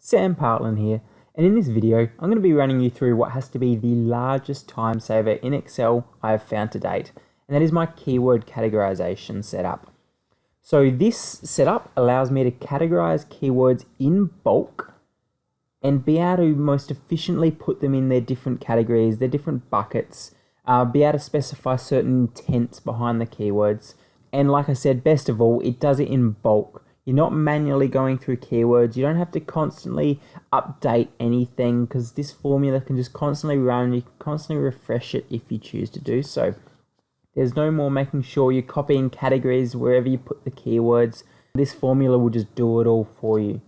Sam Partland here, and in this video I'm going to be running you through what has to be the largest time saver in Excel I have found to date, and that is my keyword categorization setup. So this setup allows me to categorize keywords in bulk and be able to most efficiently put them in their different categories, their different buckets, be able to specify certain intents behind the keywords. And like I said, best of all, it does it in bulk. You're not manually going through keywords. You don't have to constantly update anything because this formula can just constantly run. You can constantly refresh it if you choose to do so. There's no more making sure you're copying categories wherever you put the keywords. This formula will just do it all for you.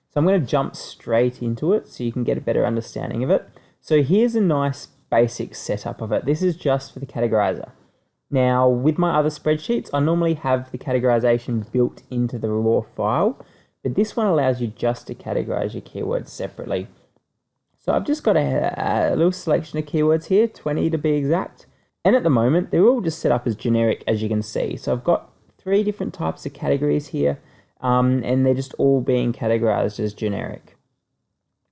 So I'm going to jump straight into it so you can get a better understanding of it. So here's a nice basic setup of it. This is just for the categorizer. Now, with my other spreadsheets, I normally have the categorization built into the raw file, but this one allows you just to categorize your keywords separately. So I've just got a little selection of keywords here, 20 to be exact. And at the moment, they're all just set up as generic, as you can see. So I've got 3 different types of categories here, and they're just all being categorized as generic.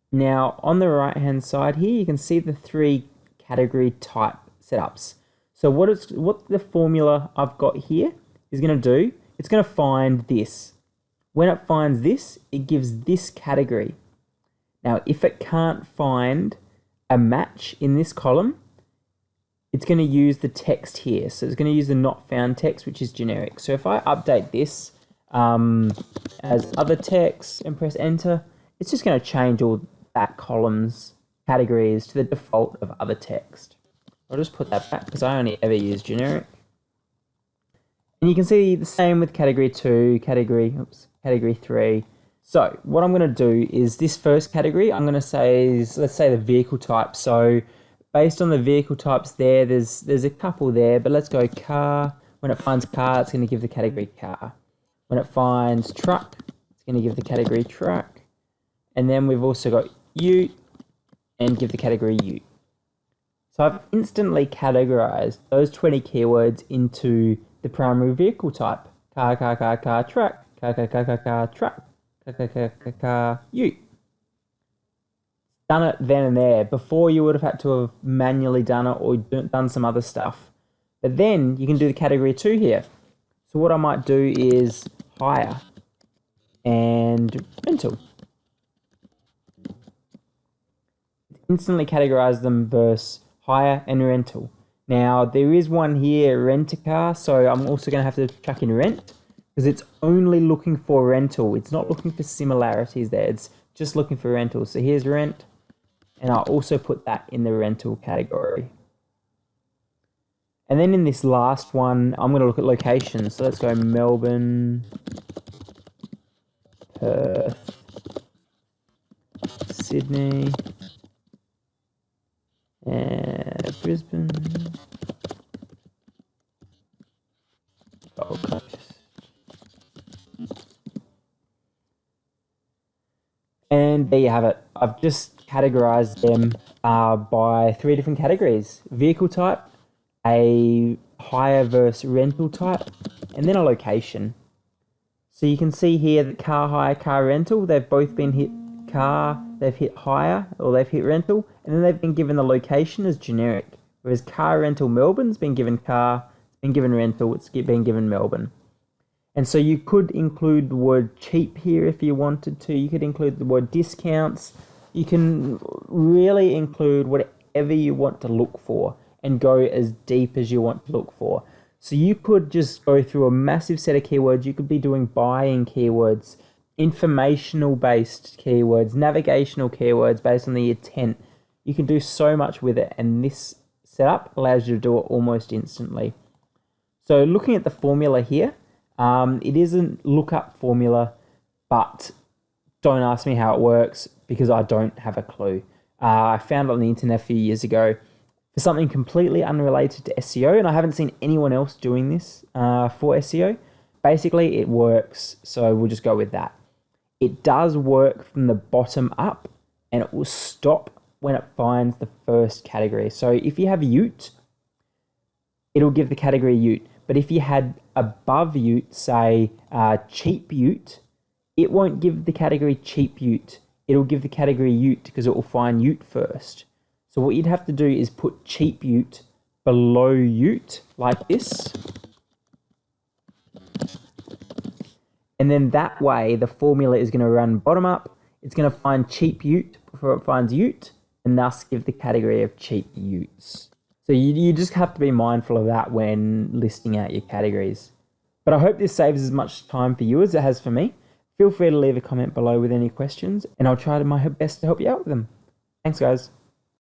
Now, on the right-hand side here, you can see the 3 category type setups. So what the formula I've got here is going to do, it's going to find this. When it finds this, it gives this category. Now, if it can't find a match in this column, it's going to use the text here. So it's going to use the not found text, which is generic. So if I update this as other text and press enter, it's just going to change all that column's categories to the default of other text. I'll just put that back because I only ever use generic. And you can see the same with category 2, category 3. So what I'm going to do is this first category, I'm going to say is, let's say the vehicle type. So based on the vehicle types there's a couple there, but let's go car. When it finds car, it's going to give the category car. When it finds truck, it's going to give the category truck. And then we've also got ute and give the category ute. So I've instantly categorized those 20 keywords into the primary vehicle type. Car, car, car, car, truck, car, car, car, car, car, truck, car, car, car, car, car, ute. Done it then and there. Before you would have had to have manually done it or done some other stuff. But then you can do the category 2 here. So what I might do is hire and rental. Instantly categorize them versus hire and rental. Now there is one here, rent a car, so I'm also going to have to chuck in rent because it's only looking for rental. It's not looking for similarities there. It's just looking for rental. So here's rent, and I'll also put that in the rental category. And then in this last one, I'm going to look at locations. So let's go Melbourne, Perth, Sydney, and Brisbane, Gold Coast. And there you have it. I've just categorized them by 3 different categories: vehicle type, a hire versus rental type, and then a location. So you can see here that car hire, car rental, they've both been hit car, they've hit hire, or they've hit rental, and then they've been given the location as generic. Whereas car rental Melbourne's been given car, it's been given rental, it's been given Melbourne. And so you could include the word cheap here if you wanted to. You could include the word discounts. You can really include whatever you want to look for and go as deep as you want to look for. So you could just go through a massive set of keywords. You could be doing buying keywords, informational based keywords, navigational keywords based on the intent. You can do so much with it, and this setup allows you to do it almost instantly. So looking at the formula here, it isn't lookup formula, but don't ask me how it works because I don't have a clue. I found it on the internet a few years ago for something completely unrelated to SEO, and I haven't seen anyone else doing this for SEO. Basically, it works, so we'll just go with that. It does work from the bottom up, and it will stop when it finds the first category. So if you have ute, it'll give the category ute. But if you had above ute, say cheap ute, it won't give the category cheap ute. it'll give the category ute because it will find ute first. So what you'd have to do is put cheap ute below ute like this. And then that way the formula is going to run bottom up. It's going to find cheap ute before it finds ute and thus give the category of cheap utes. So you just have to be mindful of that when listing out your categories. But I hope this saves as much time for you as it has for me. Feel free to leave a comment below with any questions and I'll try my best to help you out with them. Thanks guys.